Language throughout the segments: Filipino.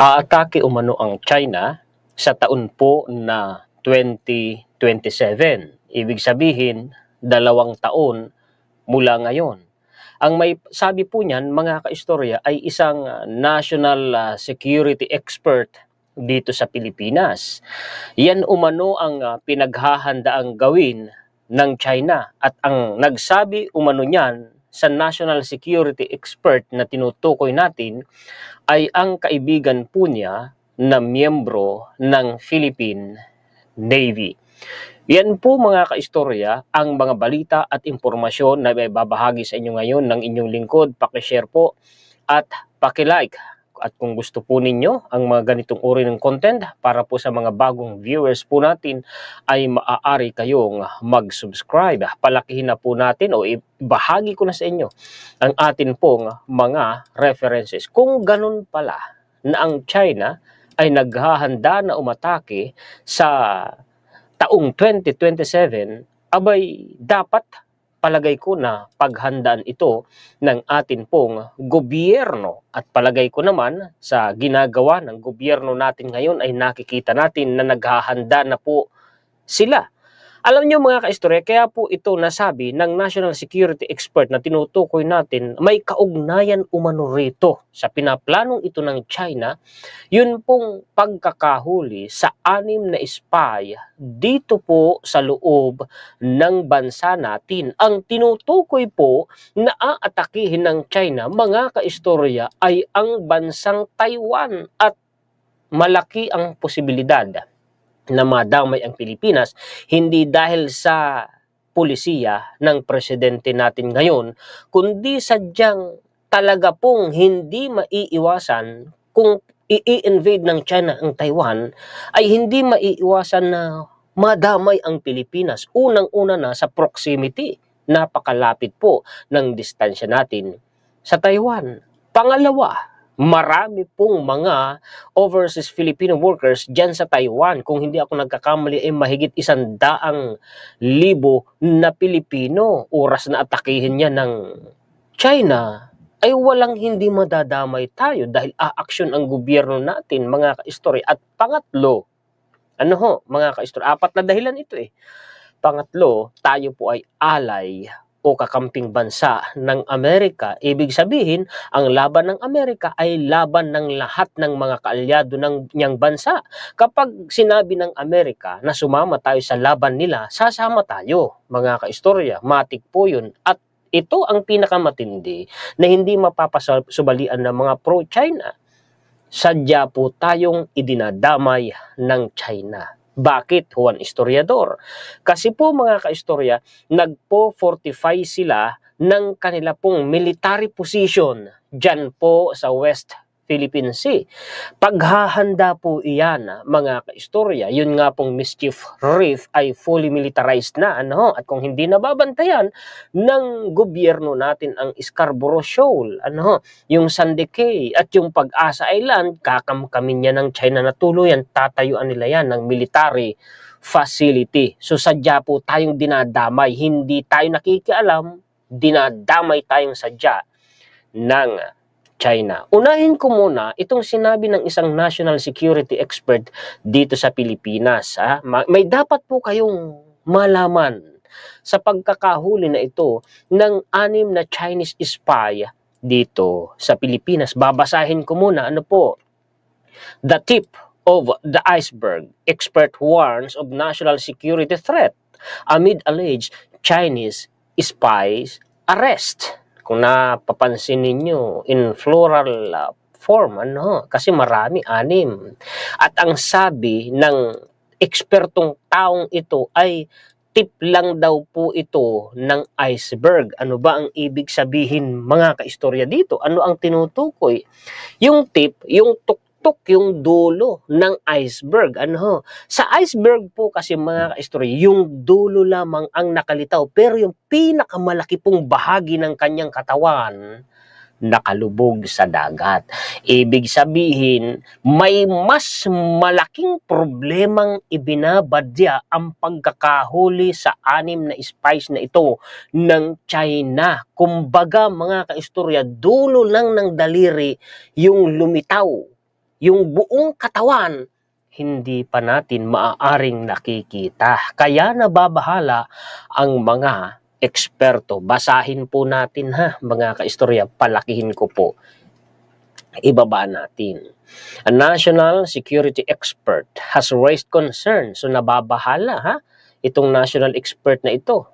Aatake umano ang China sa taon po na 2027. Ibig sabihin, 2 taon mula ngayon. Ang may sabi po niyan, mga kaistorya, ay isang national security expert dito sa Pilipinas. Yan umano ang pinaghahandaang gawin ng China at ang nagsabi umano niyan sa national security expert na tinutukoy natin ay ang kaibigan po niya na miyembro ng Philippine Navy. Yan po mga kaistorya ang mga balita at impormasyon na may babahagi sa inyo ngayon ng inyong lingkod. Pakishare po at pakilike. At kung gusto po ninyo ang mga ganitong uri ng content para po sa mga bagong viewers po natin ay maaari kayong mag-subscribe. Palakihin na po natin o ibahagi ko na sa inyo ang atin pong mga references. Kung ganun pala na ang China ay naghahanda na umatake sa taong 2027, abay dapat palagay ko na paghandaan ito ng atin pong gobyerno. At palagay ko naman sa ginagawa ng gobyerno natin ngayon ay nakikita natin na naghahanda na po sila. Alam niyo mga kaistorya, kaya po ito nasabi ng national security expert na tinutukoy natin, may kaugnayan umano rito sa pinaplanong ito ng China, yun pong pagkakahuli sa 6 na spy dito po sa loob ng bansa natin. Ang tinutukoy po na aatakihin ng China, mga kaistorya, ay ang bansang Taiwan at malaki ang posibilidad na madamay ang Pilipinas, hindi dahil sa pulisiya ng presidente natin ngayon, kundi sadyang talaga pong hindi maiiwasan kung i-invade ng China ang Taiwan, ay hindi maiiwasan na madamay ang Pilipinas. Unang-una na sa proximity, napakalapit po ng distansya natin sa Taiwan. Pangalawa, marami pong mga overseas Filipino workers dyan sa Taiwan. Kung hindi ako nagkakamali ay mahigit 100,000 na Pilipino. Oras na atakihin niya ng China ay walang hindi madadamay tayo dahil aaksyon ang gobyerno natin, mga kaistorya. At pangatlo, mga kaistorya, 4 na dahilan ito eh. Pangatlo, tayo po ay alay o kakamping bansa ng Amerika. Ibig sabihin, ang laban ng Amerika ay laban ng lahat ng mga kaalyado ng niyang bansa. Kapag sinabi ng Amerika na sumama tayo sa laban nila, sasama tayo, mga kaistorya. Matik po yun. At ito ang pinakamatindi na hindi mapapasubalian ng mga pro-China. Sadya po tayong idinadamay ng China. Bakit, Juan Historiador? Kasi po mga kaistorya, nagpo-fortify sila ng kanila pong military position dyan po sa West Philippine Sea. Paghahanda po iyan, mga kaistorya, yun nga pong Mischief Reef ay fully militarized na. At kung hindi nababantayan ng gobyerno natin ang Scarborough Shoal, yung Sandy Cay at yung Pag-asa Island, kakamkamin niya ng China na tuluyan, tatayuan nila yan ng military facility. So sadya po tayong dinadamay, hindi tayo nakikialam, dinadamay tayong sadya ng China. Unahin ko muna itong sinabi ng isang national security expert dito sa Pilipinas. May dapat po kayong malaman sa pagkakahuli na ito ng 6 na Chinese spy dito sa Pilipinas. Babasahin ko muna, The tip of the iceberg. Expert warns of national security threat amid alleged Chinese spies arrest. Kung napapansin ninyo, in floral form, kasi marami, 6. At ang sabi ng ekspertong taong ito ay tip lang daw po ito ng iceberg. Ano ba ang ibig sabihin, mga kaistorya dito? Ano ang tinutukoy? Yung tip, yung tuktok, yung dulo ng iceberg. Sa iceberg po kasi mga kaistorya, yung dulo lamang ang nakalitaw, pero yung pinakamalaki pong bahagi ng kanyang katawan nakalubog sa dagat. Ibig sabihin, may mas malaking problemang ibinabadya ang pagkakahuli sa 6 na spies na ito ng China. Kumbaga mga kaistorya, dulo lang ng daliri yung lumitaw yung buong katawan, hindi pa natin maaaring nakikita. Kaya nababahala ang mga eksperto. Basahin po natin mga kaistorya, palakihin ko po. Ibaba natin. A national security expert has raised concern. So nababahala itong national expert na ito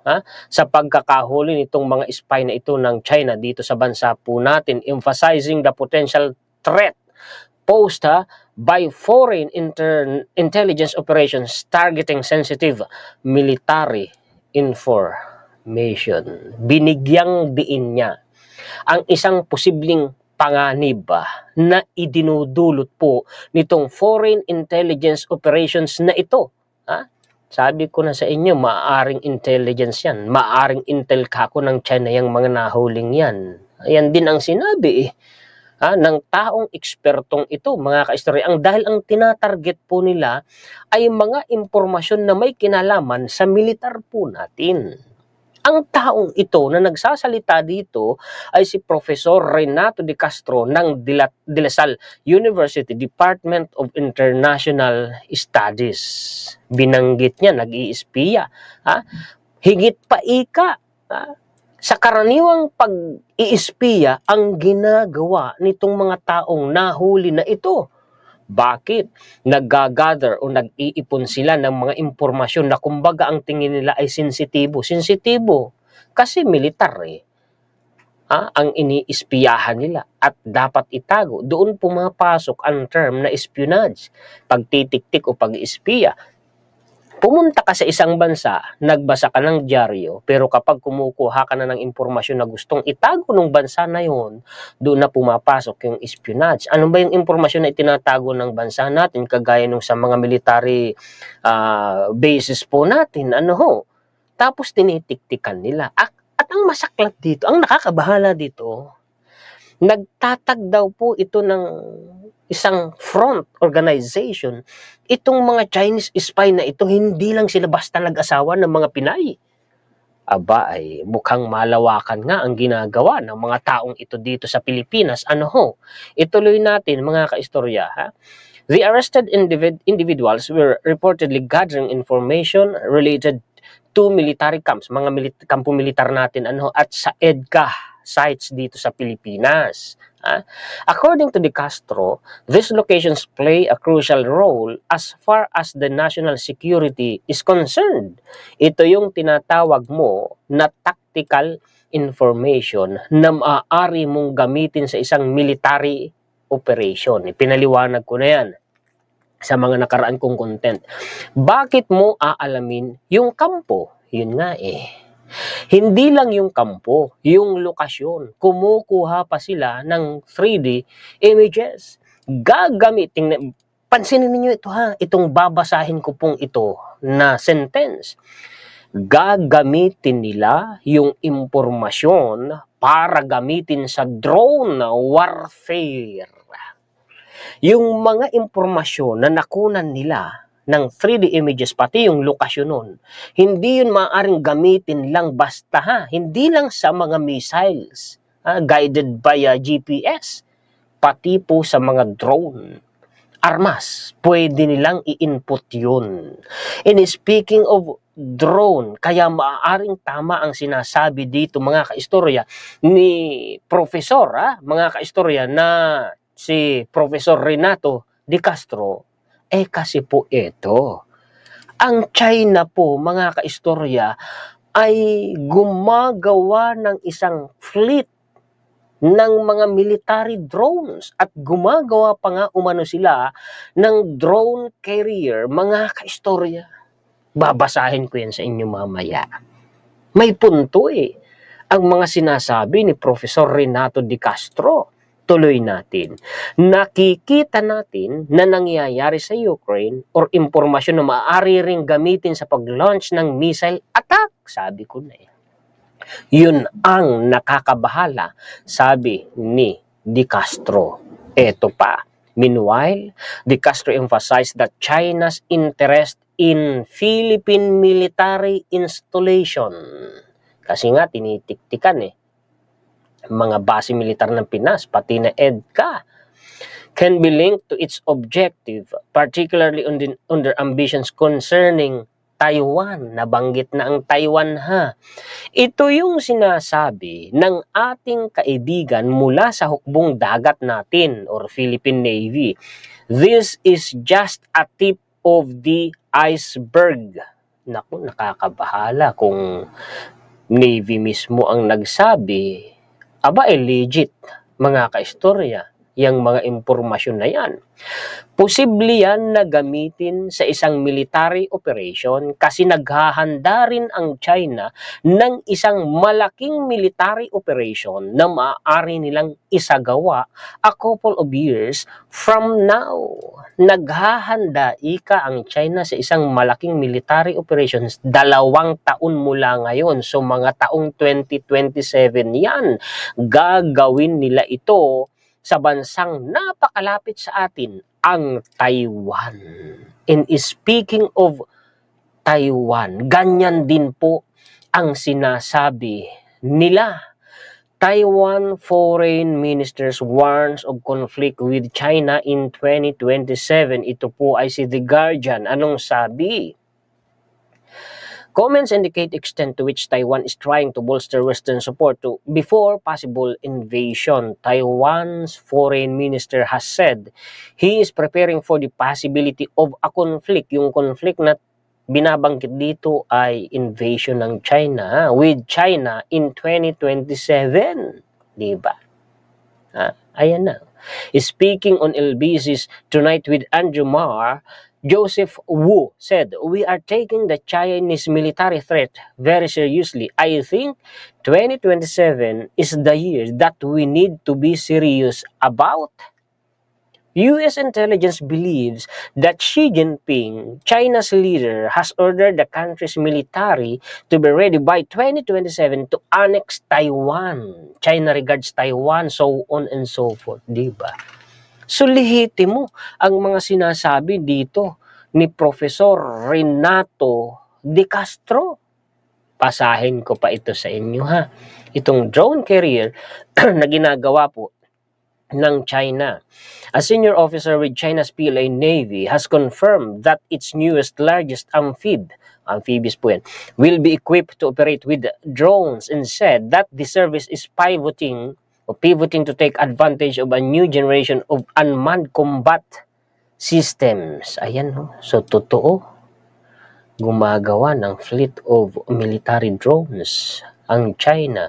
sa pagkakahuli nitong mga spy na ito ng China dito sa bansa po natin, emphasizing the potential threat posed by foreign intelligence operations targeting sensitive military information. Binigyang diin niya ang isang posibleng panganib na idinudulot po nitong foreign intelligence operations na ito. Sabi ko na sa inyo, maaaring intelligence yan. Maaaring intel kako ng China yung mga nahuling yan. Ayan din ang sinabi ng taong ekspertong ito, mga kaistorya. Dahil ang tinatarget po nila ay mga impormasyon na may kinalaman sa militar po natin. Ang taong ito na nagsasalita dito ay si Professor Renato de Castro ng De La Salle University Department of International Studies. Binanggit niya, nag-iispiya. Higit pa sa karaniwang pag-iispiya ang ginagawa nitong mga taong nahuli na ito. Bakit? Nag-gather o nag-iipon sila ng mga impormasyon na kumbaga ang tingin nila ay sensitibo. Sensitibo kasi militar ang iniispiyahan nila at dapat itago. Doon pumapasok ang term na espionage, pagtitiktik o pag-iispiya. Pumunta ka sa isang bansa, nagbasa ka ng dyaryo, pero kapag kumukuha ka na ng impormasyon na gustong itago ng bansa na yon, doon na pumapasok yung espionage. Ano ba yung impormasyon na itinatago ng bansa natin, kagaya nung sa mga military bases po natin, Tapos tinitiktikan nila. At ang masaklat dito, ang nakakabahala dito, nagtatag daw po ito ng isang front organization. Itong mga Chinese spy na ito, hindi lang sila basta nag-asawa ng mga Pinay. Ay mukhang malawakan nga ang ginagawa ng mga taong ito dito sa Pilipinas. Ituloy natin mga kaistorya. The arrested individuals were reportedly gathering information related to military camps, mga kampo militar natin at sa EDCA sites dito sa Pilipinas. According to De Castro, these locations play a crucial role as far as the national security is concerned. Ito yung tinatawag mo na tactical information na maaari mong gamitin sa isang military operation. Pinaliwanag ko na yan sa mga nakaraan kong content. Bakit mo aalamin yung kampo? Yun nga Hindi lang yung kampo, yung lokasyon. Kumukuha pa sila ng 3D images. Gagamitin, pansinin niyo ito itong babasahin ko pong ito na sentence. Gagamitin nila yung impormasyon para gamitin sa drone warfare. Yung mga impormasyon na nakunan nila ng 3D images, pati yung lokasyon nun, hindi yun maaaring gamitin lang basta hindi lang sa mga missiles guided by GPS, pati po sa mga drone, armas, pwede nilang i-input yun. And speaking of drone, kaya maaaring tama ang sinasabi dito mga kaistorya ni Professor, mga kaistorya na si Professor Renato de Castro, kasi po ito, ang China po, mga kaistorya, ay gumagawa ng isang fleet ng mga military drones at gumagawa pa nga umano sila ng drone carrier, mga kaistorya. Babasahin ko yan sa inyo mamaya. May punto ang mga sinasabi ni Professor Renato de Castro. Tuloy natin. Nakikita natin na nangyayari sa Ukraine or impormasyon na maaari ring gamitin sa pag-launch ng missile attack. Sabi ko na Yun ang nakakabahala, sabi ni De Castro. Eto pa. Meanwhile, De Castro emphasized that China's interest in Philippine military installation. Kasi nga, tinitiktikan mga base militar ng Pinas, pati na EDCA. can be linked to its objective, particularly under ambitions concerning Taiwan. Nabanggit na ang Taiwan ha. Ito yung sinasabi ng ating kaibigan mula sa hukbong dagat natin or Philippine Navy. This is just a tip of the iceberg. Naku, nakakabahala kung Navy mismo ang nagsabi. Aba, legit, mga kaistorya, yung mga impormasyon na yan. Posible yan na gamitin sa isang military operation kasi naghahanda rin ang China ng isang malaking military operation na maaari nilang isagawa a couple of years from now. Naghahanda ika ang China sa isang malaking military operations 2 taon mula ngayon. So mga taong 2027 yan. Gagawin nila ito sa bansang napakalapit sa atin, ang Taiwan. And speaking of Taiwan, ganyan din po ang sinasabi nila. Taiwan Foreign Ministers warns of conflict with China in 2027. Ito po ay si The Guardian. Anong sabi? Comments indicate extent to which Taiwan is trying to bolster Western support to before possible invasion. Taiwan's foreign minister has said he is preparing for the possibility of a conflict. Yung conflict na binabanggit dito ay invasion ng China with China in 2027. Diba? Ayan na. Speaking on LBC's Tonight with Andrew Marr, Joseph Wu said, "We are taking the Chinese military threat very seriously. I think 2027 is the year that we need to be serious about." U.S. intelligence believes that Xi Jinping, China's leader, has ordered the country's military to be ready by 2027 to annex Taiwan. China regards Taiwan, so on and so forth, diba? So lehitimo ang mga sinasabi dito ni Professor Renato De Castro. Pasahin ko pa ito sa inyo ha. Itong drone carrier na ginagawa po ng China. A senior officer with China's PLA Navy has confirmed that its newest largest amphibious po yan, will be equipped to operate with drones and said that the service is pivoting to take advantage of a new generation of unmanned combat systems. Ayan, no? So, totoo. Gumagawa ng fleet of military drones ang China.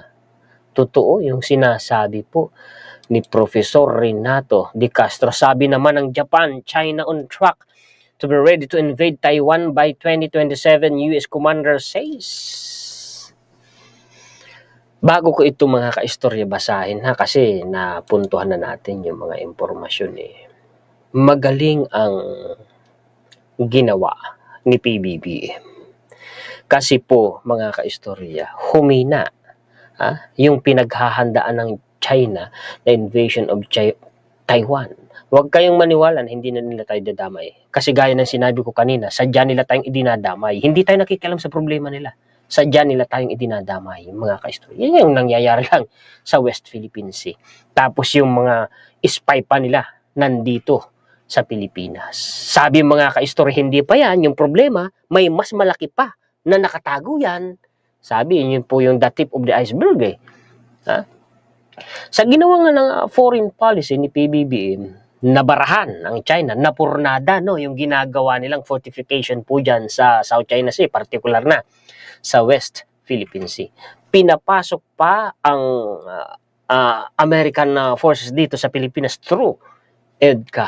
Totoo yung sinasabi po ni Professor Renato De Castro. Sabi naman ng Japan, China on track to be ready to invade Taiwan by 2027, U.S. Commander says. Bago ko ito mga kaistorya basahin ha, kasi napuntuhan na natin yung mga impormasyon eh. Magaling ang ginawa ni PBBM. Kasi po mga kaistorya, humina yung pinaghahandaan ng China na invasion of Taiwan. Huwag kayong maniwala na hindi na nila tayo dadamay. Kasi gaya ng sinabi ko kanina, sadya nila tayong idinadamay. Hindi tayo nakikialam sa problema nila. Sadya nila tayong idinadamay, mga kaistorya. Yan yung nangyayari lang sa West Philippine Sea. Tapos yung mga spy pa nila nandito sa Pilipinas. Sabi mga kaistorya, hindi pa yan. Yung problema, may mas malaki pa na nakatago yan. Sabi, yun po yung the tip of the iceberg eh. Sa ginawa nga ng foreign policy ni PBBM, nabarahan ang China, napurnada no, yung ginagawa nilang fortification po dyan sa South China Sea, particular na sa West Philippine Sea. Pinapasok pa ang American forces dito sa Pilipinas through EDCA.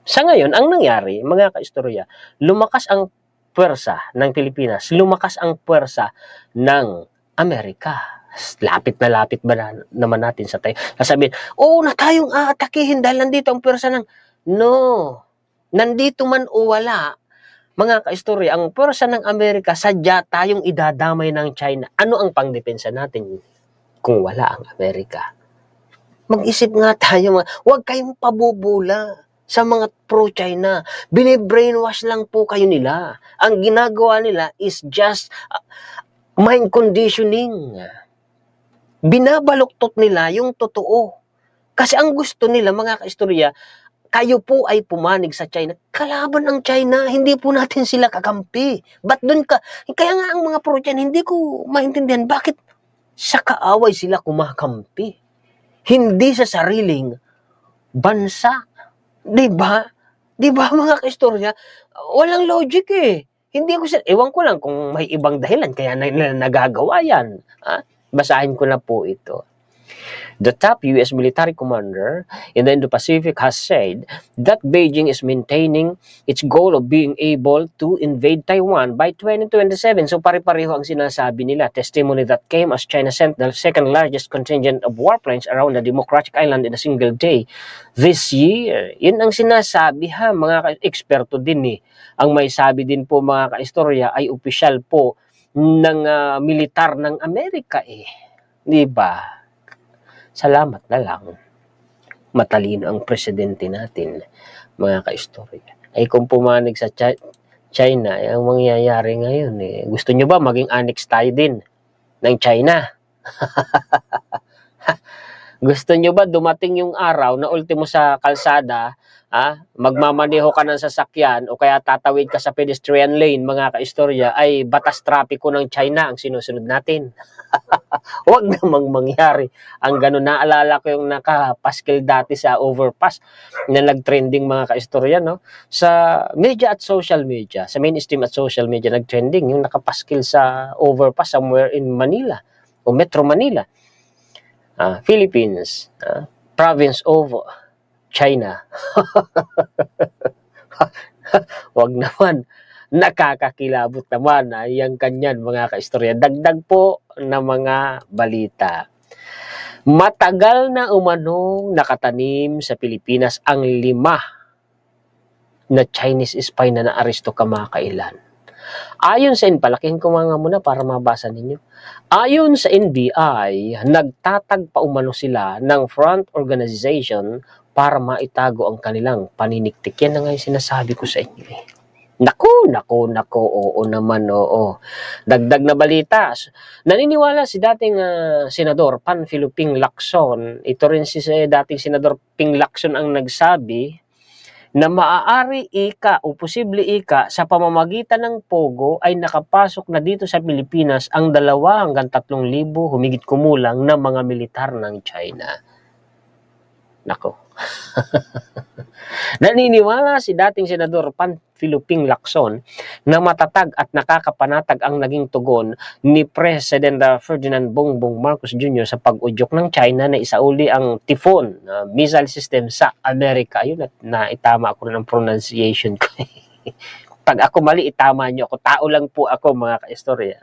Sa ngayon, ang nangyari, mga kaistorya, lumakas ang puwersa ng Pilipinas, lumakas ang puwersa ng Amerika. Lapit ba naman natin sa tayo? Sasabihin, na tayong aatakihin dahil nandito ang puwersa ng... No, nandito man o wala, mga kaistorya, ang puwersa ng Amerika, sadya tayong idadamay ng China. Ano ang pangdepensa natin kung wala ang Amerika? Mag-isip nga tayo, huwag kayong pabubula sa mga pro-China. Bine-brainwash lang po kayo nila. Ang ginagawa nila is just mind conditioning. Binabaluktot nila yung totoo. Kasi ang gusto nila, mga kaistorya, kayo po ay pumanig sa China. Kalaban ng China, hindi po natin sila kakampi. Ba't doon ka? Kaya nga ang mga pro-China, hindi ko maintindihan bakit sa kaaway sila kumakampi. Hindi sa sariling bansa. Diba? Diba mga kaistorya? Walang logic eh. Hindi ko ewan ko lang kung may ibang dahilan kaya nagagawa yan. Basahin ko na po ito. The top U.S. military commander in the Indo-Pacific has said that Beijing is maintaining its goal of being able to invade Taiwan by 2027. So pare-pareho ang sinasabi nila. Testimony that came as China sent the second largest contingent of warplanes around the Democratic Island in a single day this year. Yun ang sinasabi ha, mga eksperto din eh. Ang may sabi din po mga kaistorya ay opisyal po ng militar ng Amerika eh. Diba? Salamat na lang. Matalino ang presidente natin, mga kaistorya. Ay kung pumanig sa China, ang mangyayari ngayon eh. Gusto nyo ba maging annex tayo din ng China? Gusto nyo ba dumating yung araw na ultimo sa kalsada, magmamaneho ka ng sasakyan o kaya tatawid ka sa pedestrian lane, mga kaistorya, ay batas trapiko ng China ang sinusunod natin? Huwag namang mangyari. Ang ganun, naalala ko yung nakapaskil dati sa overpass na nag-trending mga kaistorya, no? Sa media at social media, sa mainstream at social media, nag-trending yung nakapaskil sa overpass somewhere in Manila o Metro Manila. Philippines, province of China. Wag naman, nakakakilabot naman yung kanyan mga kaistorya. Dagdag po na mga balita. Matagal na umanong nakatanim sa Pilipinas ang 5 na Chinese spy na naaresto kamakailan. Ayon sa palakihin ko mga muna para mabasa ninyo. Ayon sa NBI, nagtatagpa umano sila ng front organization para maitago ang kanilang paniniktik. Yan na nga yung sinasabi ko sa inyo eh. Nako, oo naman, oo. Dagdag na balita. Naniniwala si dating Senador Panfilo Ping Lacson, ito rin si dating Senador Ping Lacson ang nagsabi, na maaari o posible sa pamamagitan ng Pogo ay nakapasok na dito sa Pilipinas ang 2 hanggang 3,000 humigit kumulang na mga militar ng China. Nako. Naniniwala si dating Senador Panfilo Ping Lacson na matatag at nakakapanatag ang naging tugon ni President Ferdinand Bongbong Marcos Jr. sa pag-udyok ng China na isauli ang Typhoon missile system sa Amerika. Ayun, na itama ako ng pronunciation ko. Pag ako mali, itama nyo ako. Tao lang po ako, mga kaistorya.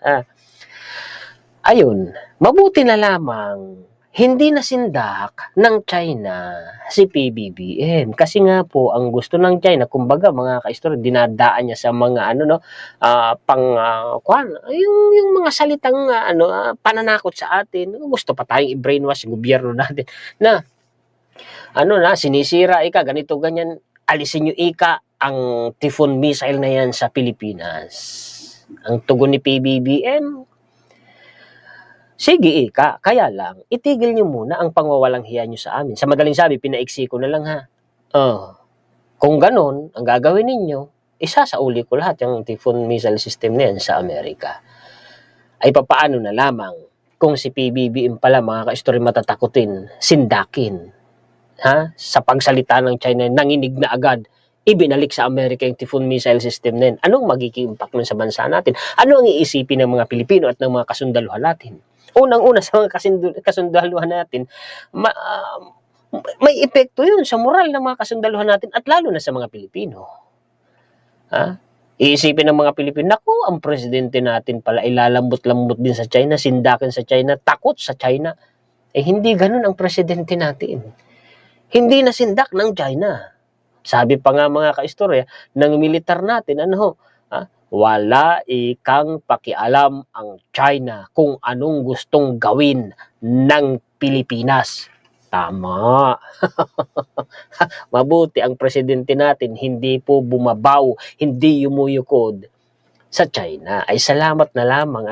Ayun, mabuti na lamang hindi nasindak ng China si PBBM. Kasi nga po, ang gusto ng China, kumbaga mga kaistorya, dinadaan niya sa mga yung mga salitang pananakot sa atin. Gusto pa tayong i-brainwash yung gobyerno natin na sinisira ganito ganyan, alisin nyo ang Typhoon missile na yan sa Pilipinas. Ang tugon ni PBBM, sige kaya lang, itigil nyo muna ang pangwawalang hiya nyo sa amin. Sa madaling sabi, pinaiksi ko na lang ha. Kung ganon, ang gagawin ninyo, isasauli ko lahat yung Typhoon missile system na yan sa Amerika. Ay papaano na lamang kung si PBBM pala, mga kaistorya, matatakutin, sindakin. Sa pagsalita ng China, nanginig na agad, ibinalik sa Amerika yung Typhoon missile system na yan. Anong magiging impact nun sa bansa natin? Ano ang iisipin ng mga Pilipino at ng mga kasundaluhan natin? Unang-una sa mga kasundaluhan natin, may epekto yun sa moral ng mga kasundaluhan natin at lalo na sa mga Pilipino. Iisipin ng mga Pilipino, naku, ang presidente natin pala ilalambot-lambot din sa China, sindakin sa China, takot sa China. Hindi ganun ang presidente natin. Hindi na sindak ng China. Sabi pa nga mga kaistorya, ng militar natin, wala ikang pakialam ang China kung anong gustong gawin ng Pilipinas. Tama. Mabuti ang presidente natin, hindi po bumabaw, hindi yumuyukod sa China. Ay salamat na lamang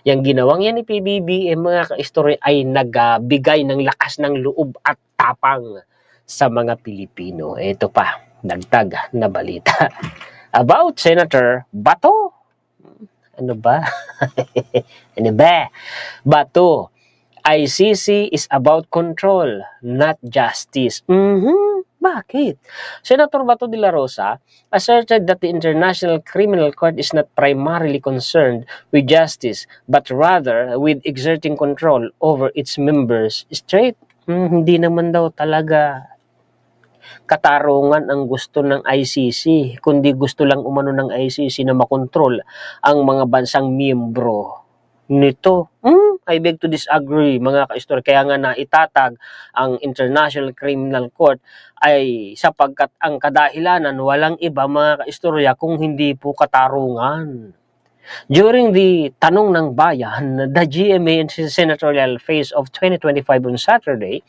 yung ginawang yan ni PBBM mga kaistorya ay nagbigay ng lakas ng loob at tapang sa mga Pilipino. Ito pa, dagdag na balita about Senator Bato. Ano ba? Ano ba? Bato, ICC is about control, not justice. Bakit? Senator Bato de la Rosa asserted that the International Criminal Court is not primarily concerned with justice, but rather with exerting control over its members' state. Hindi naman daw talaga katarungan ang gusto ng ICC, kundi gusto lang umano ng ICC na makontrol ang mga bansang miyembro nito. I beg to disagree mga kaistorya. Kaya nga naitatag ang International Criminal Court ay sapagkat ang kadahilanan walang iba mga kaistorya kung hindi po katarungan. During the Tanong ng Bayan, the GMA senatorial phase of 2025 on Saturday,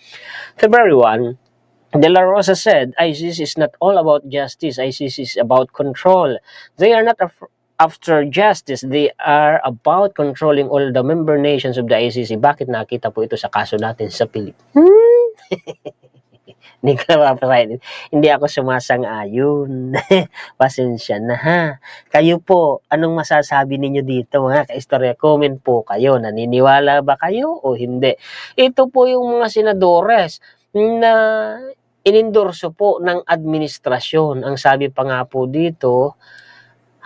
February 1, De La Rosa said, ICC is not all about justice. ICC is about control. They are not after justice. They are about controlling all the member nations of the ICC. Bakit nakita po ito sa kaso natin sa Pilipinas? Hindi ko napapasahin. Hindi ako sumasang-ayon. Pasensya na ha. Kayo po, anong masasabi ninyo dito mga kaistorya? Comment po kayo. Naniniwala ba kayo o hindi? Ito po yung mga senadores na inendorso po ng administrasyon. Ang sabi pa nga po dito,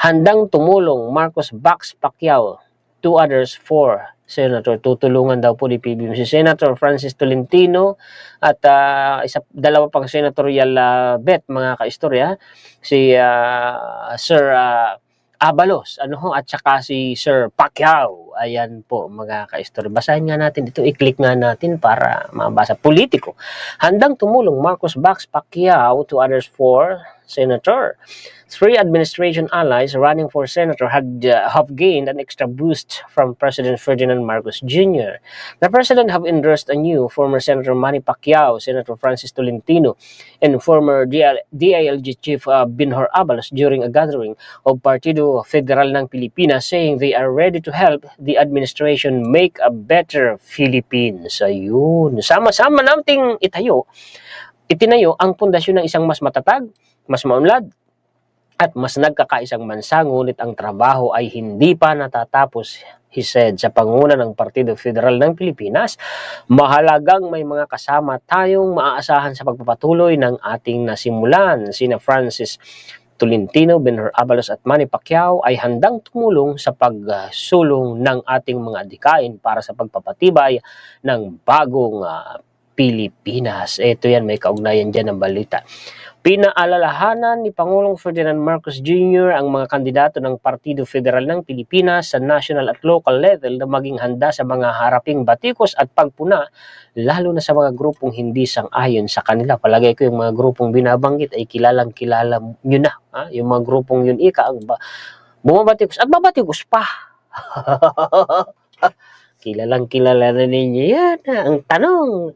handang tumulong Marcos backs Pacquiao, 2 others 4 Senator. Tutulungan daw po ni PBBM si Senator Francis Tolentino at dalawa pang senatorial bet mga kaistorya, si Sir Abalos at saka si Sir Pacquiao. Ayan po mga kaistorya. Basahin nga natin dito, i-click nga natin para mabasa. Politiko, handang tumulong Marcos backs Pacquiao, 2 others 4 Senator. 3 administration allies running for senator have gained an extra boost from President Ferdinand Marcos Jr. The president have endorsed a new former Senator Manny Pacquiao, Senator Francis Tolentino, and former DILG Chief Binhor Abalos during a gathering of Partido Federal ng Pilipinas, saying they are ready to help the administration make a better Philippines. Ayun. Sama-sama nating itinayo ang pundasyon ng isang mas matatag, mas maunlad, at mas nagkakaisang bansa, ngunit ang trabaho ay hindi pa natatapos, he said. Sa panguna ng Partido Federal ng Pilipinas, mahalagang may mga kasama tayong maaasahan sa pagpapatuloy ng ating nasimulan. Sina Francis Tolentino, Binhor Abalos at Manny Pacquiao ay handang tumulong sa pagsulong ng ating mga adikain para sa pagpapatibay ng bagong Pilipinas. Ito yan, may kaugnayan dyan ng balita. Pinaalalahanan ni Pangulong Ferdinand Marcos Jr. ang mga kandidato ng Partido Federal ng Pilipinas sa national at local level na maging handa sa mga haraping batikos at pagpuna, lalo na sa mga grupong hindi sang-ayon sa kanila. Palagay ko yung mga grupong binabanggit ay kilalang-kilala nyo na. Yung mga grupong yun ang bumabatikos at babatikos pa. Kilalang-kilala na ninyo yan. Ang tanong,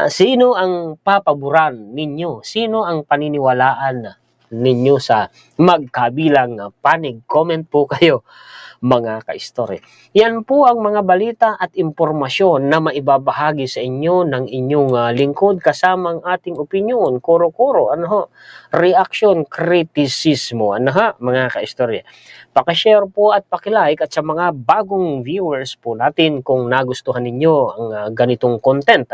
sino ang papaboran ninyo? Sino ang paniniwalaan ninyo sa magkabilang panig? Comment po kayo mga kaistorya. Yan po ang mga balita at impormasyon na maibabahagi sa inyo ng inyong lingkod kasama ang ating opinion, koro-koro, reaction, kritisismo, mga kaistorya. Pakishare po at pakilike, at sa mga bagong viewers po natin, kung nagustuhan ninyo ang ganitong content,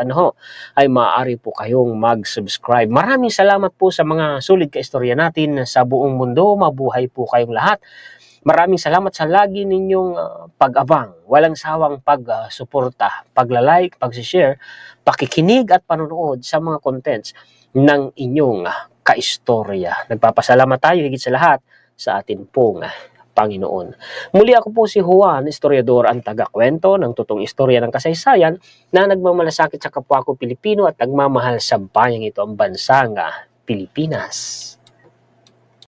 ay maaari po kayong mag-subscribe. Maraming salamat po sa mga sulit kaistorya natin sa buong mundo. Mabuhay po kayong lahat. Maraming salamat sa lagi ninyong pag-abang, walang sawang pag-suporta, pagla-like, pag-share, pakikinig at panonood sa mga contents ng inyong kaistorya. Nagpapasalamat tayo higit sa lahat sa atin pong Panginoon. Muli ako po si Juan, historiador, ang taga-kwento ng totoong istorya ng kasaysayan na nagmamalasakit sa kapwa ko Pilipino at nagmamahal sa bayang ito, ang bansang Pilipinas.